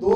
2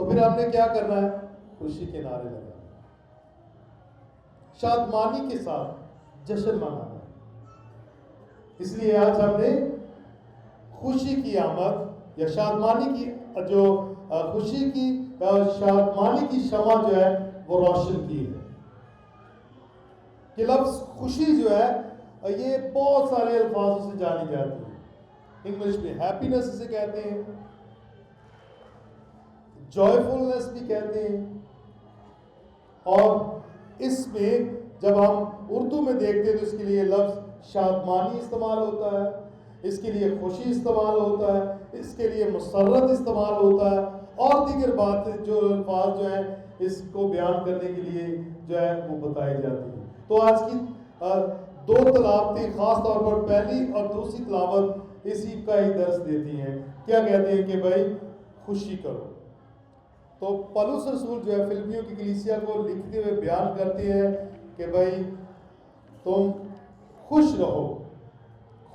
تو پھر ہم نے کیا کرنا ہے؟ خوشی کے نعرے لگانا، شادمانی کے ساتھ جشن منانا ہے۔ اس لیے آج ہم نے خوشی کی آمد یا شادمانی کی جو خوشی کی شادمانی کی شمع جو ہے وہ روشن کی ہے۔ کہ لفظ خوشی جو ہے یہ بہت سارے الفاظوں سے جانی جاتی ہے۔ انگلش میں ہیپینس اسے کہتے ہیں، جوائفلنس بھی کہتے ہیں، اور اس میں جب ہم اردو میں دیکھتے ہیں تو اس کے لیے لفظ شادمانی استعمال ہوتا ہے، اس کے لیے خوشی استعمال ہوتا ہے، اس کے لیے مسرت استعمال ہوتا ہے، اور دیگر باتیں جو الفاظ جو ہیں اس کو بیان کرنے کے لیے جو ہے وہ بتائی جاتی ہیں۔ تو آج کی دو تلاوتیں خاص طور پر پہلی اور دوسری تلاوت اسی کا ہی درس دیتی ہیں۔ کیا کہتے ہیں کہ بھائی خوشی کرو۔ تو پولس رسول جو ہے فلپیوں کی کلیسیا کو لکھتے ہوئے بیان کرتے ہیں کہ بھائی تم خوش رہو،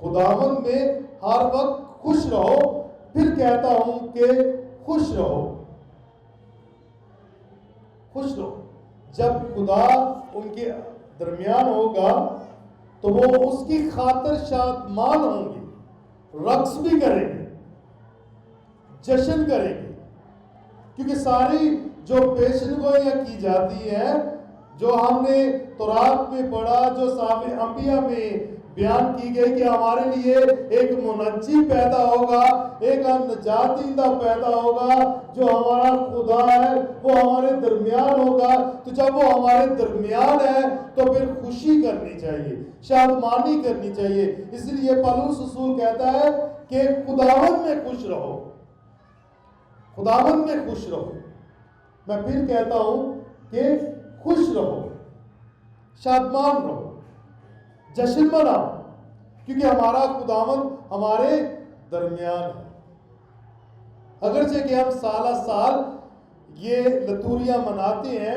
خداوند میں ہر وقت خوش رہو۔ پھر کہتا ہوں کہ خوش رہو، خوش رہو۔ جب خدا ان کے درمیان ہوگا تو وہ اس کی خاطر شادمان ہوں گے، رقص بھی کریں گے، جشن کریں گے، کیونکہ ساری جو پیشن گوئیاں کی جاتی ہیں، جو ہم نے تورات میں پڑھا، جو صحابہ انبیاء میں بیان کی گئی کہ ہمارے لیے ایک منجی پیدا ہوگا، ایک نجات دہندہ پیدا ہوگا، جو ہمارا خدا ہے وہ ہمارے درمیان ہوگا۔ تو جب وہ ہمارے درمیان ہے تو پھر خوشی کرنی چاہیے، شادمانی کرنی چاہیے۔ اس لیے پولس رسول کہتا ہے کہ خداوند میں خوش رہو، خداوند میں خوش رہو۔ میں پھر کہتا ہوں کہ خوش رہو، شادمان رہو، جشن مناؤ، کیونکہ ہمارا خداوند ہمارے درمیان ہے۔ اگرچہ کہ ہم سالہ سال یہ لطوریاں مناتے ہیں،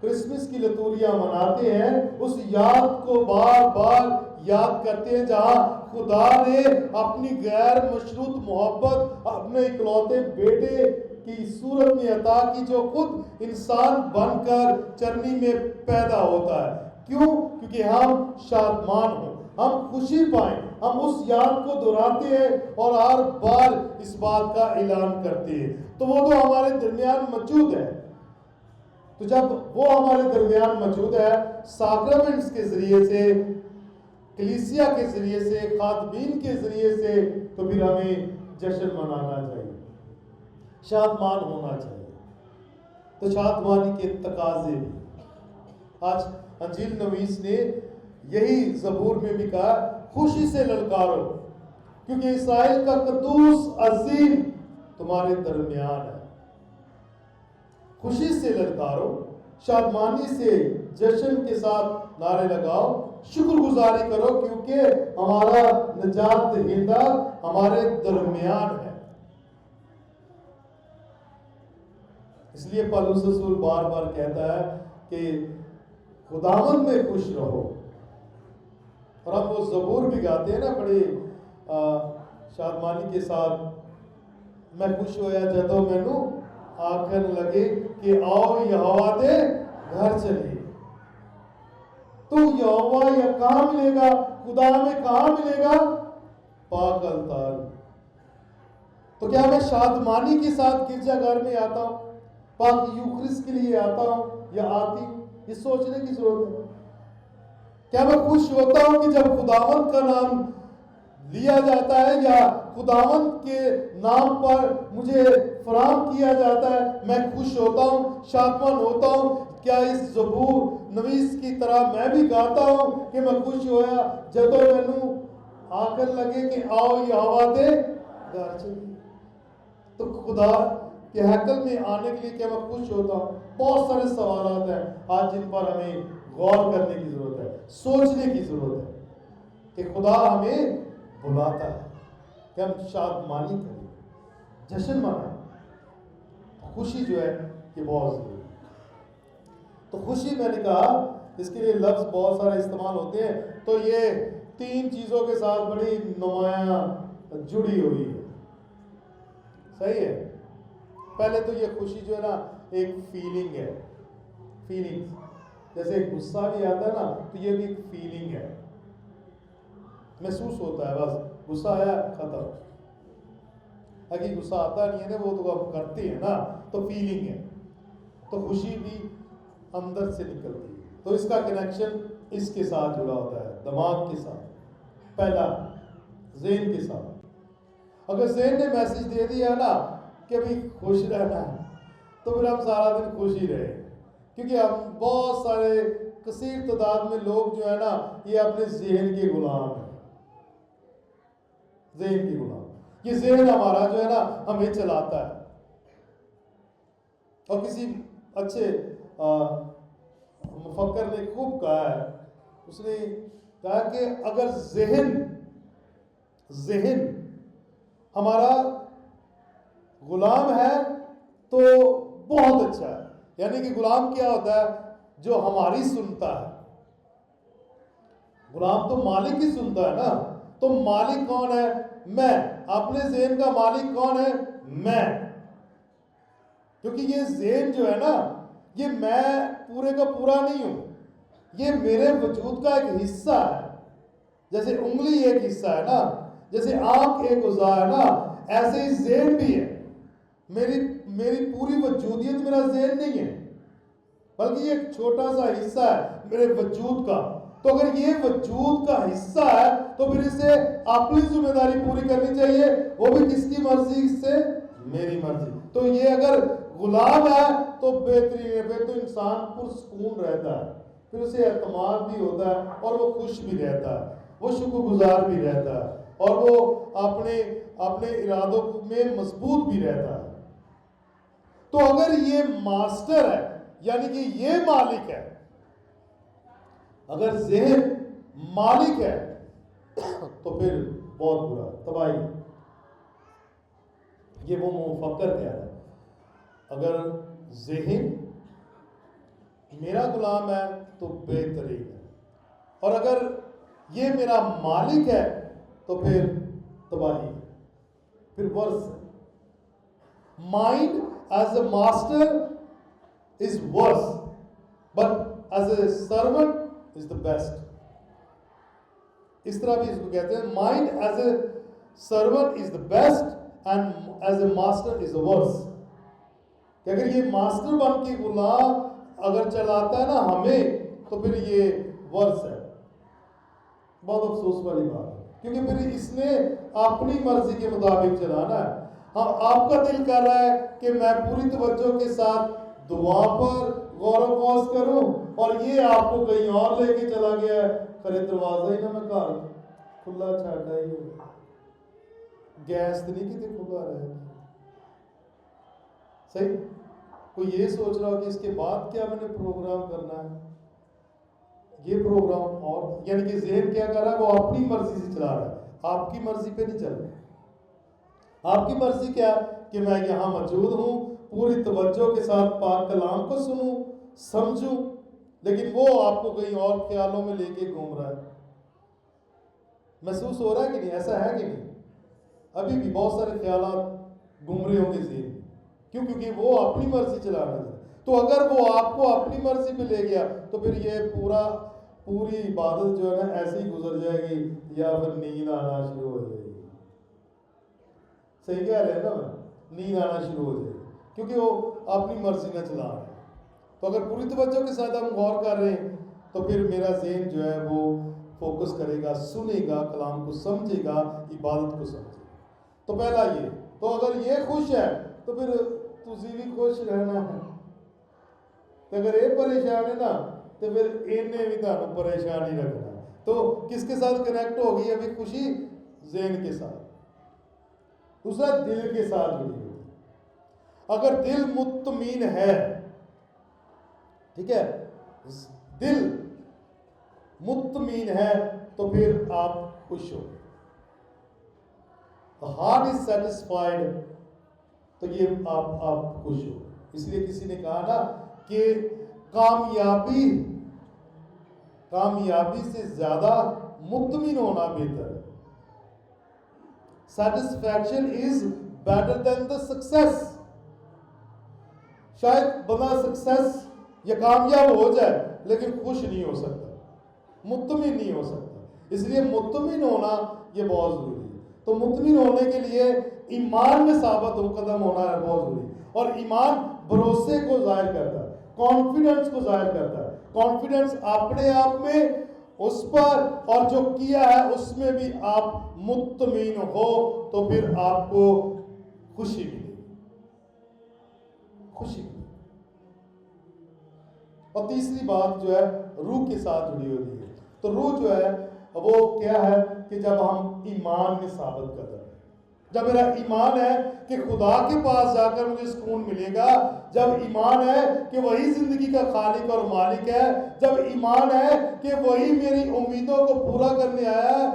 کرسمس کی لطوریاں مناتے ہیں، اس یاد کو بار بار یاد کرتے ہیں جہاں خدا نے اپنی غیر مشروط محبت اپنے اکلوتے بیٹے کی صورت میں عطا کی، جو خود انسان بن کر چرنی میں پیدا ہوتا ہے۔ کیوں؟ کیونکہ ہم شادمان ہوں، ہم خوشی پائیں، ہم اس یاد کو دہراتے ہیں اور ہر بار اس بات کا اعلان کرتے ہیں۔ تو وہ تو ہمارے درمیان موجود ہے۔ تو جب وہ ہمارے درمیان موجود ہے، ساکرمنٹس کے ذریعے سے، کلیسیا کے ذریعے سے، خادمین کے ذریعے سے، تو پھر ہمیں جشن منانا چاہیے، شادمان ہونا چاہیے۔ تو شادمانی کے تقاضے بھی آج انجیل نویس نے یہی زبور میں بھی کہا، خوشی سے للکارو کیونکہ اسرائیل کا قدوس عظیم تمہارے درمیان ہے۔ خوشی سے للکارو، شادمانی سے جشن کے ساتھ نعرے لگاؤ، شکر گزاری کرو کیونکہ ہمارا نجات دہندہ ہمارے درمیان ہے۔ اس لیے پولس رسول بار بار کہتا ہے کہ خداوند میں خوش رہو۔ اور ہم وہ زبور بھی گاتے ہیں نا بڑی شادمانی کے ساتھ، میں خوش ہویا جدو مینو آکھن لگے کہ آؤ یہوہ دے گھر چلیے۔ تو یہوہ یا کہاں ملے گا؟ خدا میں کہاں ملے گا؟ پاک الطاف۔ تو کیا میں شادمانی کے ساتھ گرجا گھر میں آتا ہوں، پاک یوخرس کے لیے آتا ہوں یا آتی ہوں؟ یہ سوچنے کی ضرورت ہے۔ کیا میں خوش ہوتا ہوں کہ جب خداوند کا نام لیا جاتا ہے یا خداوند کے نام پر مجھے فراہم کیا جاتا ہے، میں خوش ہوتا ہوں، شادمان ہوتا ہوں؟ کیا اس زبور نویس کی طرح میں بھی گاتا ہوں کہ میں خوش ہویا جدو مینو آکر لگے کہ آؤ یہوہ دے گھر چلیے؟ تو خدا کہ ہیکل میں آنے کے لیے کیا میں خوش ہوتا ہوں؟ بہت سارے سوالات ہیں آج جن پر ہمیں غور کرنے کی ضرورت ہے، سوچنے کی ضرورت ہے کہ خدا ہمیں بلاتا ہے کہ ہم شادمانی کریں، جشن منائیں۔ خوشی جو ہے یہ بہت ضروری ہے۔ تو خوشی میں نے کہا اس کے لیے لفظ بہت سارے استعمال ہوتے ہیں، تو یہ تین چیزوں کے ساتھ بڑی نمایاں جڑی ہوئی ہے، صحیح ہے؟ پہلے تو یہ خوشی جو ہے نا ایک فیلنگ ہے، فیلنگ جیسے ایک غصہ بھی آتا ہے نا تو یہ بھی ایک فیلنگ ہے، محسوس ہوتا ہے، بس غصہ آیا ختم، اگر غصہ آتا نہیں ہے نا وہ تو ہم کرتے ہیں نا تو فیلنگ ہے، تو خوشی بھی اندر سے نکلتی ہے، تو اس کا کنیکشن اس کے ساتھ جڑا ہوتا ہے، دماغ کے ساتھ، پہلا ذہن کے ساتھ۔ اگر ذہن نے میسج دے دیا نا کہ ابھی خوش رہنا ہے تو پھر ہم سارا دن خوش ہی رہے، کیونکہ ہم بہت سارے کثیر تعداد میں لوگ جو ہے نا یہ اپنے ذہن کے غلام ہیں، ذہن کے غلام، یہ ذہن ہمارا جو ہے نا ہمیں چلاتا ہے۔ اور کسی اچھے مفکر نے خوب کہا ہے، اس نے کہا کہ اگر ذہن ہمارا غلام ہے تو بہت اچھا ہے، یعنی کہ غلام کیا ہوتا ہے؟ جو ہماری سنتا ہے، غلام تو مالک ہی سنتا ہے نا، تو مالک کون ہے؟ میں، اپنے ذہن کا مالک کون ہے؟ میں، کیونکہ یہ ذہن جو ہے نا یہ میں پورے کا پورا نہیں ہوں، یہ میرے وجود کا ایک حصہ ہے، جیسے انگلی ایک حصہ ہے نا، جیسے آنکھ ایک اعضاء ہے نا، ایسے ہی ذہن بھی ہے، میری پوری وجودیت میرا ذہن نہیں ہے، بلکہ یہ ایک چھوٹا سا حصہ ہے میرے وجود کا، تو اگر یہ وجود کا حصہ ہے تو پھر اسے اپنی ذمہ داری پوری کرنی چاہیے، وہ بھی کس کی مرضی سے؟ میری مرضی۔ تو یہ اگر غلام ہے تو بہترین ہے، پھر تو انسان پرسکون رہتا ہے، پھر اسے اعتماد بھی ہوتا ہے اور وہ خوش بھی رہتا ہے، وہ شکر گزار بھی رہتا ہے، اور وہ اپنے ارادوں میں مضبوط بھی رہتا ہے۔ تو اگر یہ ماسٹر ہے یعنی کہ یہ مالک ہے، اگر ذہن مالک ہے تو پھر بہت برا، تباہی۔ یہ وہ مفکر کہہ رہا ہے اگر ذہن میرا غلام ہے تو بہترین ہے، اور اگر یہ میرا مالک ہے تو پھر تباہی، پھر ورس ہے۔ Mind as a master is worse but as a servant is the best. اس طرح بھی اس کو کہتے ہیں، mind as a servant is the best and as a master is the worse, کہ اگر یہ ماسٹر بن کے غلام اگر چلاتا ہے نا ہمیں تو پھر یہ ورس ہے، بہت افسوس والی بات ہے، کیونکہ پھر اس نے اپنی مرضی کے مطابق چلانا ہے۔ ہاں، آپ کا دل کر رہا ہے کہ میں پوری توجہ کے ساتھ دعا پر غور و خوض کروں، اور یہ آپ کو کہیں اور لے کے چلا گیا ہے، خرے دروازہ ہی نہ میں گھر کھلا چھاڑا ہی ہو، گیس تو نہیں کتے کھلا رہے گا، صحیح؟ کوئی یہ سوچ رہا ہو کہ اس کے بعد کیا میں نے پروگرام کرنا ہے، یہ پروگرام، اور یعنی کہ ذہن کیا کر رہا ہے؟ وہ اپنی مرضی سے چلا رہا ہے، آپ کی مرضی پہ نہیں چل رہا۔ آپ کی مرضی کیا؟ کہ میں یہاں موجود ہوں، پوری توجہ کے ساتھ پاک کلام کو سنوں، سمجھوں، لیکن وہ آپ کو کہیں اور خیالوں میں لے کے گھوم رہا ہے۔ محسوس ہو رہا ہے کہ نہیں؟ ایسا ہے کہ نہیں؟ ابھی بھی بہت سارے خیالات گھوم رہے ہوں گے ذہن میں، کیوں؟ کیونکہ وہ اپنی مرضی چلانا چاہتا ہے۔ تو اگر وہ آپ کو اپنی مرضی پہ لے گیا تو پھر یہ پوری عبادت جو ہے نا ایسے ہی گزر جائے گی، یا پھر نیند آنا شروع ہو جائے گی۔ صحیح کہہ رہے ہیں نا؟ نیند آنا شروع ہو جائے گی، کیونکہ وہ اپنی مرضی نہ چلا رہے ہیں۔ تو اگر پوری توجہ کے ساتھ ہم غور کر رہے ہیں تو پھر میرا ذہن جو ہے وہ فوکس کرے گا، سنے گا، کلام کو سمجھے گا، عبادت کو سمجھے گا۔ تو پہلا یہ، تو اگر یہ خوش ہے تو پھر تسی بھی خوش رہنا ہے، تو اگر یہ پریشان ہے نا تو پھر انہیں بھی تمہیں پریشان ہی رکھنا ہے۔ تو کس کے ساتھ کنیکٹ ہوگی ابھی خوشی؟ ذہن کے ساتھ۔ دوسرا دل کے ساتھ جڑی ہوئی۔ اگر دل مطمئن ہے، ٹھیک ہے، دل مطمئن ہے تو پھر آپ خوش ہو۔ The heart is satisfied تو یہ آپ خوش ہو۔ اس لیے کسی نے کہا نا کہ کامیابی سے زیادہ مطمئن ہونا بہتر ہے۔ Satisfaction is better than the success۔ شاید بندہ سکسیس یا کامیاب ہو جائے لیکن خوش نہیں ہو سکتا, مطمئن نہیں ہو سکتا. اس لیے مطمئن ہونا یہ بہت ضروری ہے. تو مطمئن ہونے کے لیے ایمان میں ثابت قدم ہونا ہے بہت ضروری. اور ایمان بھروسے کو ظاہر کرتا ہے, کانفیڈنس کو ظاہر کرتا ہے. کانفیڈنس اپنے آپ میں, اس پر, اور جو کیا ہے اس میں بھی آپ مطمئن ہو تو پھر آپ کو خوشی ملے گی, خوشی ملے گی. اور تیسری بات جو ہے روح کے ساتھ جڑی ہوتی ہے. تو روح جو ہے وہ کیا ہے کہ جب ہم ایمان میں ثابت کرتے ہیں, جب میرا ایمان ہے کہ خدا کے پاس جا کر مجھے سکون ملے گا, جب ایمان ہے کہ وہی زندگی کا خالق اور مالک ہے, جب ایمان ہے کہ وہی میری امیدوں کو پورا کرنے آیا ہے,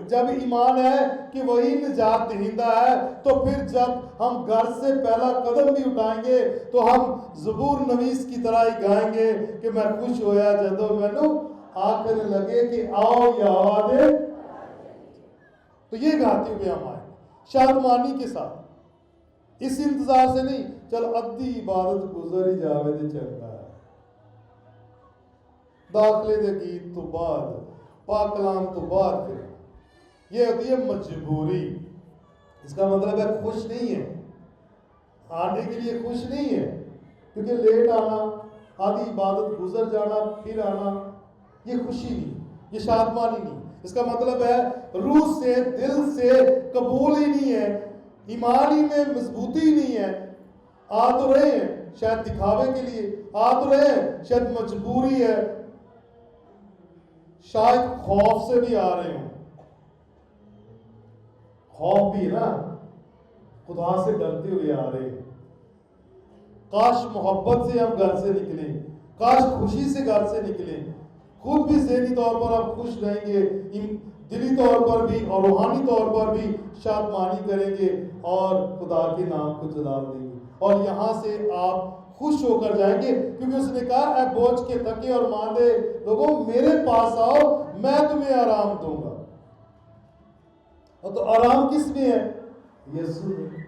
جب ایمان ہے کہ وہی نجات دہندہ ہے, تو پھر جب ہم گھر سے پہلا قدم بھی اٹھائیں گے تو ہم زبور نویس کی طرح ہی گائیں گے کہ میں خوش ہویا جدو مینوں آخر لگے کہ آؤ یا آوازے. تو یہ گاتے ہوئے ہم آئے شادمانی کے ساتھ, اس انتظار سے نہیں چل ادھی عبادت گزر ہی جاوے دے چنگا ہے, داخلے دے گیت تو بعد, پاک کلام تو بعد. پھر یہ ہوتی ہے مجبوری. اس کا مطلب ہے خوش نہیں ہے, آنے کے لیے خوش نہیں ہے, کیونکہ لیٹ آنا, آدھی عبادت گزر جانا پھر آنا, یہ خوشی نہیں, یہ شادمانی نہیں. اس کا مطلب ہے روح سے, دل سے قبول ہی نہیں ہے, ایمان ہی میں مضبوطی ہی نہیں ہے. آ تو رہے ہیں شاید دکھاوے کے لیے, آ تو رہے ہیں شاید مجبوری ہے, شاید خوف سے بھی آ رہے ہوں. خوف بھی ہے نا, خدا سے ڈرتے ہوئے آ رہے ہیں. کاش محبت سے ہم گھر سے نکلیں, کاش خوشی سے گھر سے نکلیں, خود بھی ذہنی طور پر آپ خوش رہیں گے, دلی طور پر بھی اور روحانی طور پر بھی شادمانی کریں گے اور خدا کے نام کو جلال دیں گے. اور یہاں سے آپ خوش ہو کر جائیں گے, کیونکہ اس نے کہا اے بوجھ کے تھکے اور ماندے لوگوں میرے پاس آؤ, میں تمہیں آرام دوں گا. اور تو آرام کس میں ہے؟ یسوع میں.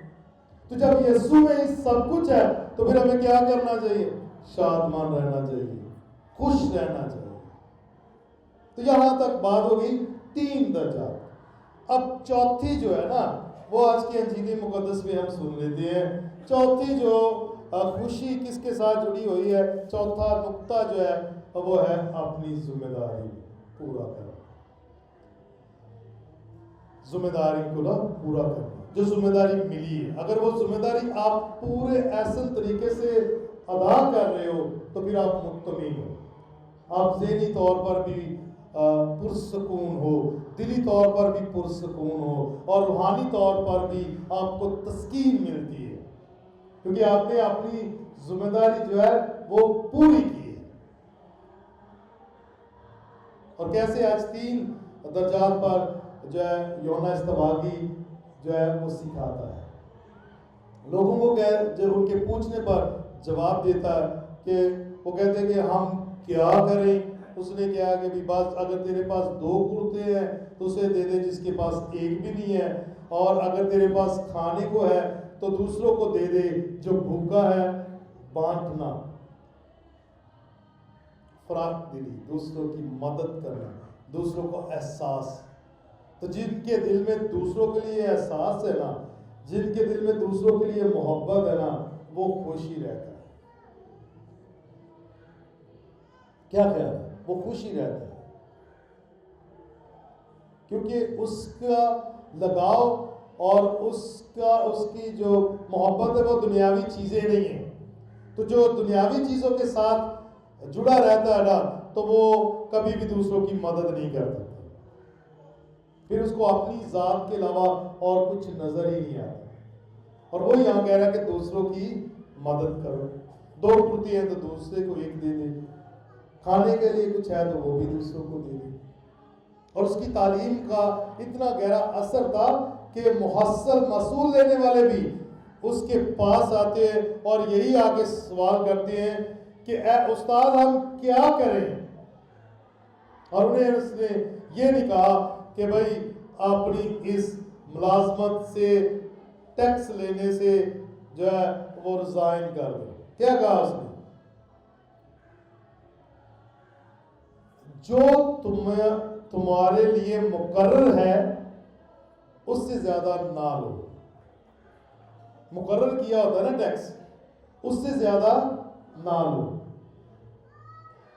تو جب یسوع میں سب کچھ ہے تو پھر ہمیں کیا کرنا چاہیے؟ شادمان رہنا چاہیے, خوش رہنا چاہیے. تو یہاں تک بات ہوگی 3 درجات. اب چوتھی جو ہے نا وہ آج کی انجیل مقدس میں ہم سن لیتے ہیں. چوتھی جو خوشی کس کے ساتھ جڑی ہوئی ہے, چوتھا نقطہ جو ہے وہ ہے اپنی ذمہ داری پورا کرنا. ذمہ داری کو نا پورا کرنا, جو ذمہ داری ملی ہے, اگر وہ ذمہ داری آپ پورے اصل طریقے سے ادا کر رہے ہو تو پھر آپ مطمئن ہو, آپ ذہنی طور پر بھی پرسکون ہو, دلی طور پر بھی پرسکون ہو, اور روحانی طور پر بھی آپ کو تسکین ملتی ہے, کیونکہ آپ نے اپنی ذمہ داری جو ہے وہ پوری کی ہے. اور کیسے آج 3 درجات پر جو ہے یوحنا اصطباغی جو ہے وہ سکھاتا ہے, لوگوں کو جب ان کے پوچھنے پر جواب دیتا ہے کہ وہ کہتے ہیں کہ ہم کیا کریں. اس نے کہا کہ بھی بس اگر تیرے پاس 2 کرتے ہیں تو اسے دے دے جس کے پاس 1 بھی نہیں ہے, اور اگر تیرے پاس کھانے کو ہے تو دوسروں کو دے دے, جو بھوکا ہے بانٹنا, فراخ دلی, دوسروں کی مدد کرنا, دوسروں کو احساس. تو جن کے دل میں دوسروں کے لیے احساس ہے نا, جن کے دل میں دوسروں کے لیے محبت ہے نا, وہ خوشی رہتا ہے. کیا خیال ہے؟ وہ خوشی رہتا ہے, کیونکہ اس کا لگاؤ اور اس کی جو محبت ہے وہ دنیاوی چیزیں نہیں ہیں. تو جو دنیاوی چیزوں کے ساتھ جڑا رہتا ہے نا تو وہ کبھی بھی دوسروں کی مدد نہیں کر سکتا, پھر اس کو اپنی ذات کے علاوہ اور کچھ نظر ہی نہیں آتا. اور وہ یہاں کہہ رہا ہے کہ دوسروں کی مدد کرو, 2 کرتی ہیں تو دوسرے کو 1 دے دے, کھانے کے لیے کچھ ہے تو وہ بھی دوسروں کو دے دے. اور اس کی تعلیم کا اتنا گہرا اثر تھا کہ محصل محصول لینے والے بھی اس کے پاس آتے ہیں اور یہی آ کے سوال کرتے ہیں کہ اے استاد ہم کیا کریں. اور انہیں اس نے یہ نہیں کہا کہ بھائی اپنی اس ملازمت سے, ٹیکس لینے سے جو ہے وہ ریزائن کر دو, کیا کہا اس نے؟ جو تمہارے لیے مقرر ہے اس سے زیادہ نہ لو. مقرر کیا ہوتا ہے نا ٹیکس، اس سے زیادہ نہ لو،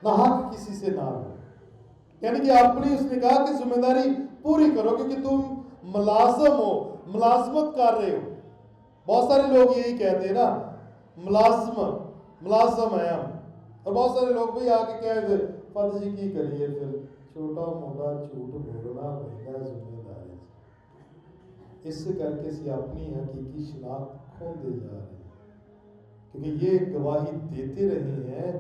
نہ حق کسی سے نہ لو. یعنی کہ اپنی اس نے کہا کہ ذمہ داری پوری کرو، کیونکہ تم ملازم ہو، ملازمت کر رہے ہو. بہت سارے لوگ یہی کہتے ہیں نا، ملازم ہیں ہم. اور بہت سارے لوگ بھی آ کے کہتے ہیں پتہ جی کی کریے، پھر چھوٹا موٹا جھوٹ بولنا پڑتا ہے ذمہ داری. اس سے کر کے اپنی حقیقی شناخت کھوتے جا رہے ہیں، کیونکہ یہ گواہی دیتے رہے ہیں.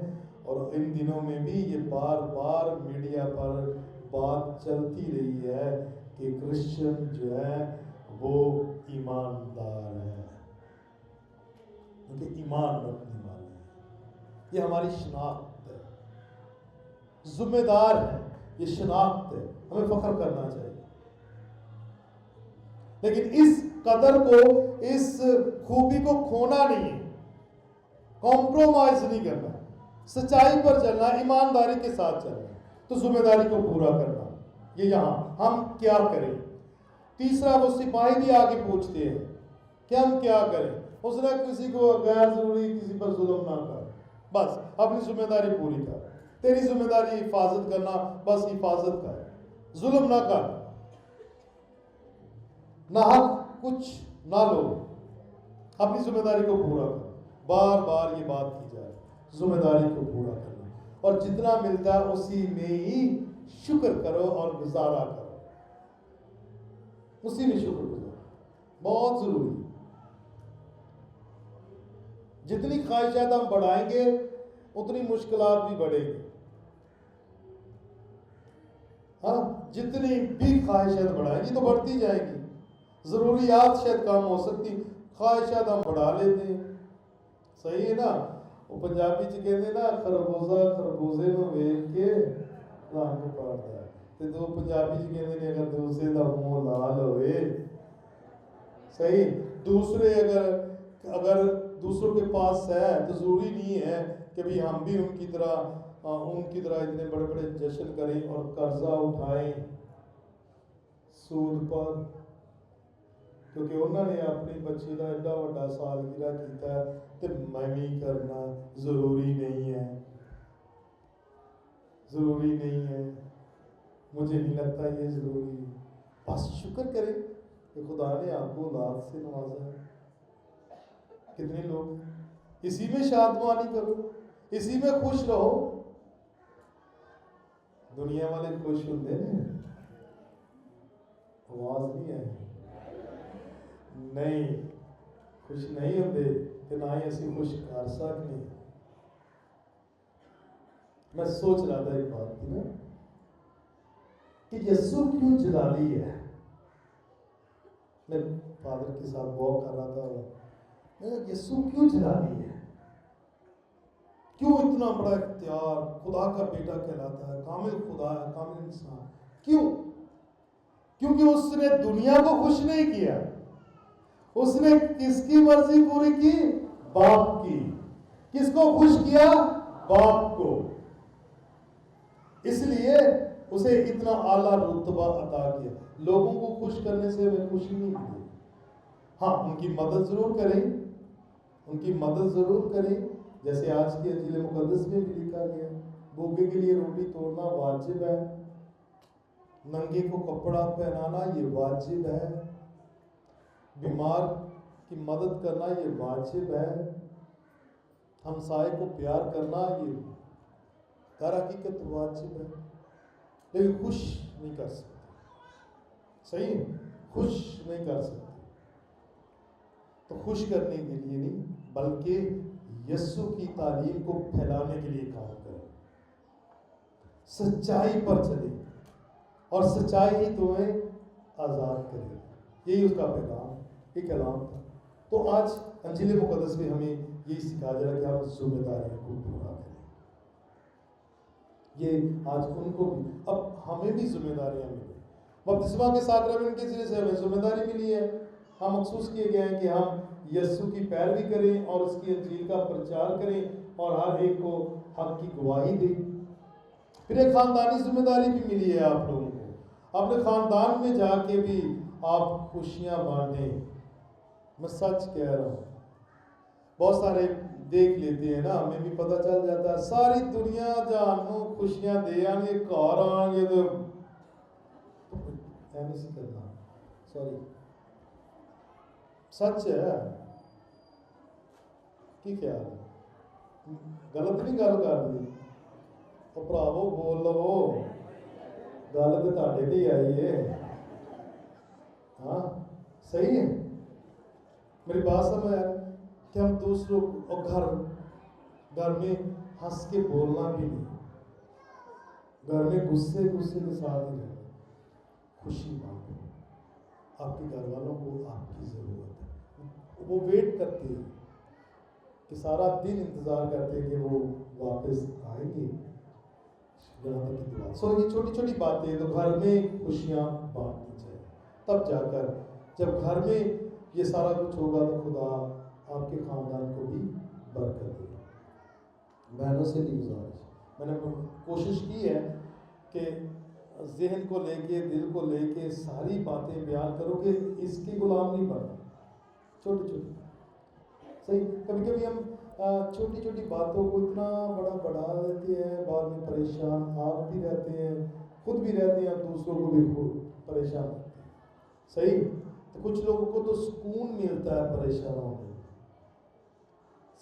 اور ان دنوں میں بھی یہ بار بار میڈیا پر بات چلتی رہی ہے کہ کرسچن جو ہے وہ ایماندار ہیں، کیونکہ ایمان رکھنے والے ہیں. یہ ہماری شناخت ہے، ذمہ دار ہے، یہ شناخت ہے، ہمیں فخر کرنا چاہیے. لیکن اس قدر کو، اس خوبی کو کھونا نہیں ہے، کمپرومائز نہیں کرنا، سچائی پر چلنا، ایمانداری کے ساتھ چلنا. تو ذمہ داری کو پورا کرنا. یہ یہاں ہم کیا کریں. تیسرا، وہ سپاہی بھی آگے پوچھتے ہیں کہ ہم کیا کریں. اس نے کسی کو غیر ضروری کسی پر ظلم نہ کر، بس اپنی ذمہ داری پوری کر. تیری ذمہ داری حفاظت کرنا، بس حفاظت کر، ظلم نہ کر، نہ حق کچھ نہ لو، اپنی ذمہ داری کو پورا کر. بار بار یہ بات کی جائے، ذمہ داری کو پورا کرنا. اور جتنا ملتا ہے اسی میں ہی شکر کرو اور گزارا کرو، اسی میں شکر گزارو، بہت ضروری ہے. جتنی خواہشات ہم بڑھائیں گے اتنی مشکلات بھی بڑھیں گی. ہاں، جتنی بھی خواہشات بڑھائیں گی تو بڑھتی جائیں گی. ضروریات شاید کم ہو سکتی، خواہشات ہم بڑھا لیتے ہیں. صحیح ہے نا. وہ پنجابی چ کہتے ہیں نا، خربوزہ خربوزے نو ویکھ کے رنگ پاڑتا ہے. تے دو پنجابی چ کہتے ہیں اگر دوسرے دا منہ لال ہوئے، صحیح، دوسرے اگر دوسروں کے پاس ہے تو ضروری نہیں ہے کہ بھی ہم بھی ان کی طرح اتنے بڑے بڑے جشن کریں اور قرضہ اٹھائیں سود پر، کیونکہ انہوں نے اپنی بچی کا ایڈا بڑا سالگرہ کیتا ہے تو میں بھی کرنا ضروری نہیں ہے. ضروری نہیں ہے، مجھے نہیں لگتا یہ ضروری ہے. بس شکر کریں کہ خدا نے آپ کو اولاد سے نوازا ہے. کتنے لوگ اسی میں شادمانی کرو، اسی میں خوش رہو. دنیا والے خوش ہوتے ہیں، آواز نہیں آئی، نہیں خوش نہیں ہوتے کہ نہ ہی اسی خوش کر سکتے. میں سوچ رہا تھا ایک بات تھی نا کہ یسوع کیوں جلالی ہے. میں فادر کے ساتھ واک کر رہا تھا، یسوع کیوں جلالی ہے، کیوں اتنا بڑا اختیار، خدا کا بیٹا کہلاتا ہے، کامل خدا ہے، کامل انسان. کیوں؟ کیونکہ اس نے دنیا کو خوش نہیں کیا. اس نے کس کی مرضی پوری کی؟ باپ کی. کس کو خوش کیا؟ باپ کو. اس لیے اسے اتنا اعلیٰ رتبہ عطا کیا. لوگوں کو خوش کرنے سے ہمیں خوشی نہیں ملی. ہاں، ان کی مدد ضرور کریں، ان کی مدد ضرور کریں، جیسے آج کی انجیل مقدس میں بھی لکھا گیا، بھوکے کے لیے روٹی توڑنا واجب ہے، ننگے کو کپڑا پہنانا یہ واجب ہے، بیمار کی مدد کرنا یہ واجب ہے، ہمسائے کو پیار کرنا یہ در حقیقت واجب ہے. لیکن خوش نہیں کر سکتے. صحیح، خوش نہیں کر سکتے. تو خوش کرنے کے لیے نہیں بلکہ یسوع کی تعلیم کو پھیلانے کے لیے کام کریں، سچائی پر چلے اور سچائی ہی تمہیں آزاد کرے. یہی اس کا پیغام، یہ کلام تھا. تو آج انجیل مقدس میں ہمیں یہی سکھایا جا رہا ہے کہ ہم ذمہ داریوں کو پورا کریں. یہ آج ان کو بھی، اب ہمیں بھی ذمہ داریاں ملی. بپتسمہ کے ساکرمنٹ کے ذریعے سے ہمیں ذمہ داری ملی ہے ہم مخصوص کیے گئے ہیں کہ ہم یسوع کی پیروی کریں اور اس کی انجیل کا پرچار کریں اور ہر ایک کو حق کی گواہی دیں۔ پھر ایک خاندانی ذمہ داری بھی ملی ہے آپ لوگوں کو، اپنے خاندان میں جا کے بھی آپ خوشیاں بانٹیں۔ میں سچ کہہ رہا ہوں، بہت سارے دیکھ لیتے ہیں نا، ہمیں بھی پتہ چل جاتا ہے ساری دنیا جانوں خوشیاں دے آنگے، گھر آن گے تو ایسے کرنا، سوری سچ ہے کی خیال ہے؟ غلط نہیں گل کر دی تو بھراوو بول لو، گل تو تہاڈے تے ہی آئی ہے۔ ہاں صحیح ہے، میری بات سمجھ آ رہی کہ ہم دوسروں اور گھر میں ہنس کے بولنا بھی نہیں، گھر میں غصے کے ساتھ ہی رہنا، خوشی بانٹو۔ آپ کے گھر والوں کو آپ کی ضرورت ہے، وہ ویٹ کرتے ہیں کہ سارا دن انتظار کرتے ہیں کہ وہ واپس آئیں گے، یہاں تک کی دعا۔ سو یہ چھوٹی چھوٹی باتیں تو گھر میں خوشیاں بانٹنی چاہیے، تب جا کر جب گھر میں یہ سارا کچھ ہوگا تو خدا آپ کے خاندان کو بھی برکت دے گا۔ بہنوں سے بھی گزارش، میں نے کوشش کی ہے کہ ذہن کو لے کے، دل کو لے کے ساری باتیں بیان کرو کہ اس کی غلام نہیں بننا، چھوٹی چھوٹی صحیح۔ کبھی کبھی ہم چھوٹی چھوٹی باتوں کو اتنا بڑا بڑھا لیتے ہیں، بعد میں پریشان آپ بھی رہتے ہیں، خود بھی رہتے ہیں، دوسروں کو بھی پریشان کرتے ہیں، صحیح۔ تو کچھ لوگوں کو تو سکون ملتا ہے پریشان ہونے میں،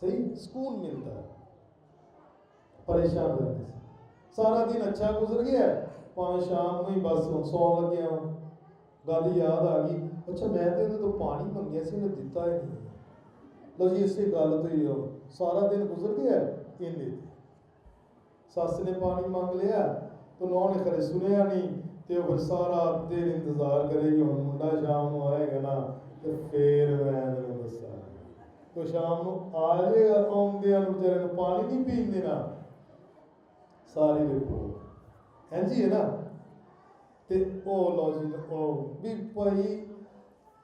صحیح، سکون ملتا ہے پریشان رہنے سے۔ سارا دن اچھا گزر گیا ہے، پانچ شام میں ہی بس سون لگے ہوں، گل یاد آ گئی، اچھا میں تو پانی منگیا سی انہیں دیتا ہی نہیں، لو جی اس سے گل تو ہی ہو، سارا دن گزر گیا ہے، سس نے پانی مانگ لیا تو نو نے خرے سنیا نہیں، تو پھر سارا دن انتظار کرے گی، ہوں منڈا شام کو آئے گا نا تو پھر میں دسا تو شام کو آ جائے گا، آدھے بچارے پانی نہیں پین دینا، ساری رپورٹ ہے جی ہے نا۔ تو او لو جی او بھی بھائی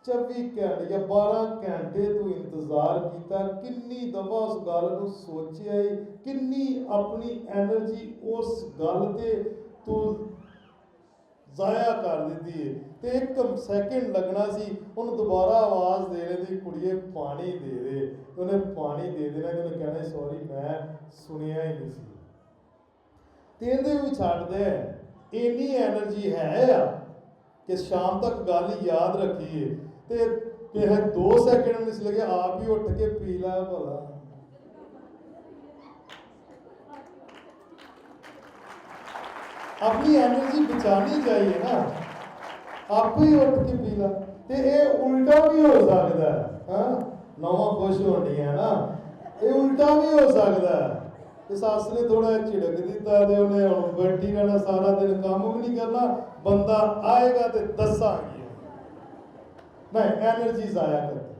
24 گھنٹے یا 12 گھنٹے تو انتظار کیتا، کنی دفعہ اس گل نو سوچیا، کنی اپنی انرجی اس گل تے تو ضائع کر دیتی ہے، تے ایک سیکنڈ لگنا سی انہوں دوبارہ آواز دے رہے تھی کڑیے پانی دے دے، تو انہیں پانی دے دینا، تو انہیں کہنا سوری میں سنیا ہی نہیں سی، تین دے بھی چھاڑ دے، اینی انرجی ہے کہ شام تک گل یاد رکھیے، تے پھر 2 سیکنڈ اس لگے آپ ہی اٹھ کے پی لا بھلا۔ اپنی انرجی بچانی چاہیے نا، آپ ہی اٹھ کے پی لا، تے اے الٹا بھی ہو سکتا ہے، ہاں نواں خوش ہونی ہے نا، اے الٹا بھی ہو سکتا ہے کہ ساس نے تھوڑا چھڑک دیتا ہے، انہیں بیٹھی رہنا سارا دن، کام بھی نہیں کرنا، بندہ آئے گا تے دساں گی نہیں انرجی ضائع کرتے۔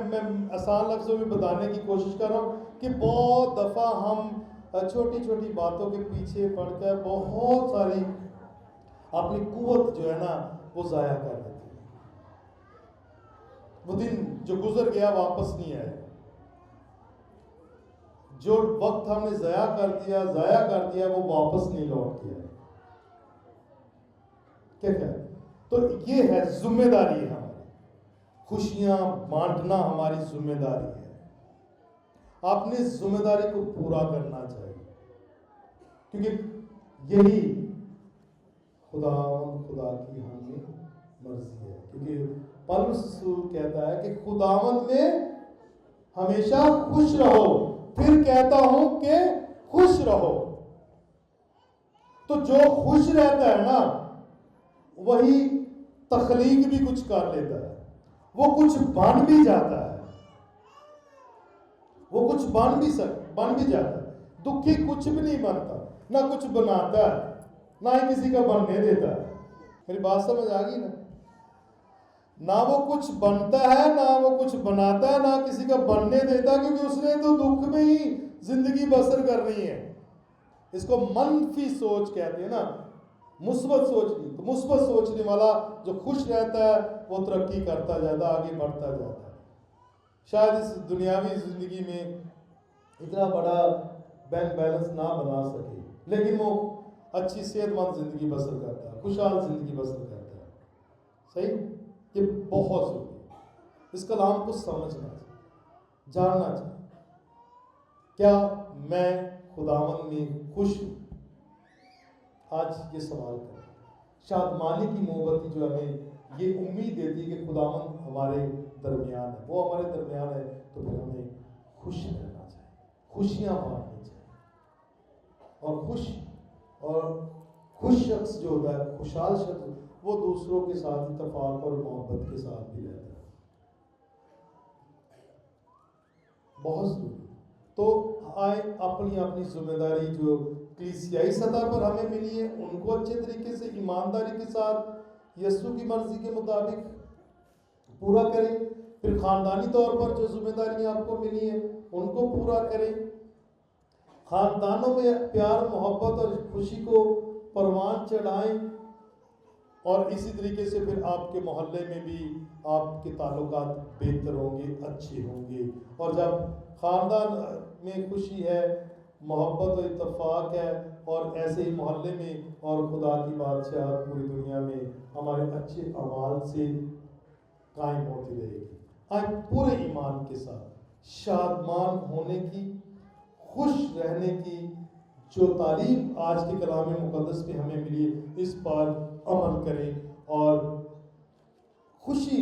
میں آسان لفظوں میں بتانے کی کوشش کر رہا ہوں کہ بہت دفعہ ہم چھوٹی چھوٹی باتوں کے پیچھے پڑ کر بہت ساری اپنی قوت جو ہے نا وہ ضائع کر دیتے ہیں، وہ دن جو گزر گیا واپس نہیں آئے، جو وقت ہم نے ضائع کر دیا وہ واپس نہیں لوٹ کے آئے، ٹھیک ہے۔ تو یہ ہے ذمہ داری ہے ہماری، خوشیاں بانٹنا ہماری ذمہ داری ہے، آپ نے ذمہ داری کو پورا کرنا چاہیے، کیونکہ یہی خدا کی ہمیں مرضی ہے، کیونکہ پولس رسول کہتا ہے کہ خداوند میں ہمیشہ خوش رہو، پھر کہتا ہوں کہ خوش رہو۔ تو جو خوش رہتا ہے نا وہی تخلیق بھی کچھ کر لیتا ہے، وہ کچھ بن بھی جاتا ہے، وہ کچھ بن بھی جاتا ہے، دکھی کچھ بھی نہیں بنتا، نہ کچھ بناتا ہے، نہ ہی کسی کا بننے دیتا ہے، میری بات سمجھ آ گئی نا، نہ وہ کچھ بنتا ہے نہ وہ کچھ بناتا ہے، نہ کسی کا بننے دیتا، کیونکہ اس نے تو دکھ میں ہی زندگی بسر کرنی ہے۔ اس کو منفی سوچ کہتے ہیں نا، مثبت سوچنی. تو مثبت سوچنے والا جو خوش رہتا ہے وہ ترقی کرتا جاتا ہے, آگے بڑھتا جاتا ہے. شاید اس دنیاوی زندگی میں اتنا بڑا بینک بیلنس نہ بنا سکے, لیکن وہ اچھی صحت مند زندگی بسر کرتا ہے, خوشحال زندگی بسر کرتا ہے. صحیح, یہ بہت ضروری ہے. اس کلام کو سمجھنا چاہیے, جاننا چاہیے. کیا میں خداوند میں خوش ہوں؟ آج یہ سوال کریں. شاید مالک کی محبت جو ہمیں یہ امید دیتی ہے کہ خداوند ہمارے درمیان ہے, وہ ہمارے درمیان ہے, تو پھر ہمیں خوش رہنا چاہیے, خوشیاں بانٹنی چاہیے. اور خوش شخص جو ہوتا ہے, خوشحال شخص, وہ دوسروں کے ساتھ اتفاق اور محبت کے ساتھ بھی رہتا ہے. بہت ضروری. تو آئے اپنی اپنی ذمہ داری جو کلیسیائی سطح پر ہمیں ملی ہے ان کو اچھے طریقے سے ایمانداری کے ساتھ یسوع کی مرضی کے مطابق پورا کریں. پھر خاندانی طور پر جو ذمہ داریاں آپ کو ملی ہیں ان کو پورا کریں. خاندانوں میں پیار, محبت اور خوشی کو پروان چڑھائیں. اور اسی طریقے سے پھر آپ کے محلے میں بھی آپ کے تعلقات بہتر ہوں گے, اچھے ہوں گے. اور جب خاندان میں خوشی ہے, محبت و اتفاق ہے, اور ایسے ہی محلے میں اور خدا کی بادشاہت پوری دنیا میں ہمارے اچھے اعمال سے قائم ہوتی رہے گی. آج پورے ایمان کے ساتھ شادمان ہونے کی, خوش رہنے کی جو تعلیم آج کے کلام مقدس میں ہمیں ملی, اس پر عمل کریں اور خوشی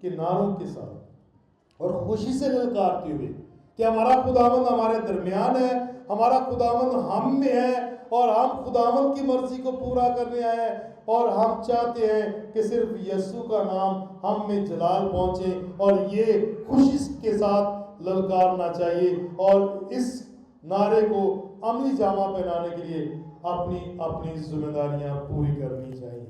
کے نعروں کے ساتھ اور خوشی سے للکارتے ہوئے کہ ہمارا خداوند ہمارے درمیان ہے, ہمارا خداوند ہم میں ہے, اور ہم خداوند کی مرضی کو پورا کرنے آئے ہیں, اور ہم چاہتے ہیں کہ صرف یسوع کا نام ہم میں جلال پہنچے, اور یہ خوشی کے ساتھ للکارنا چاہیے. اور اس نعرے کو عملی جامہ پہنانے کے لیے اپنی ذمہ داریاں پوری کرنی چاہیے.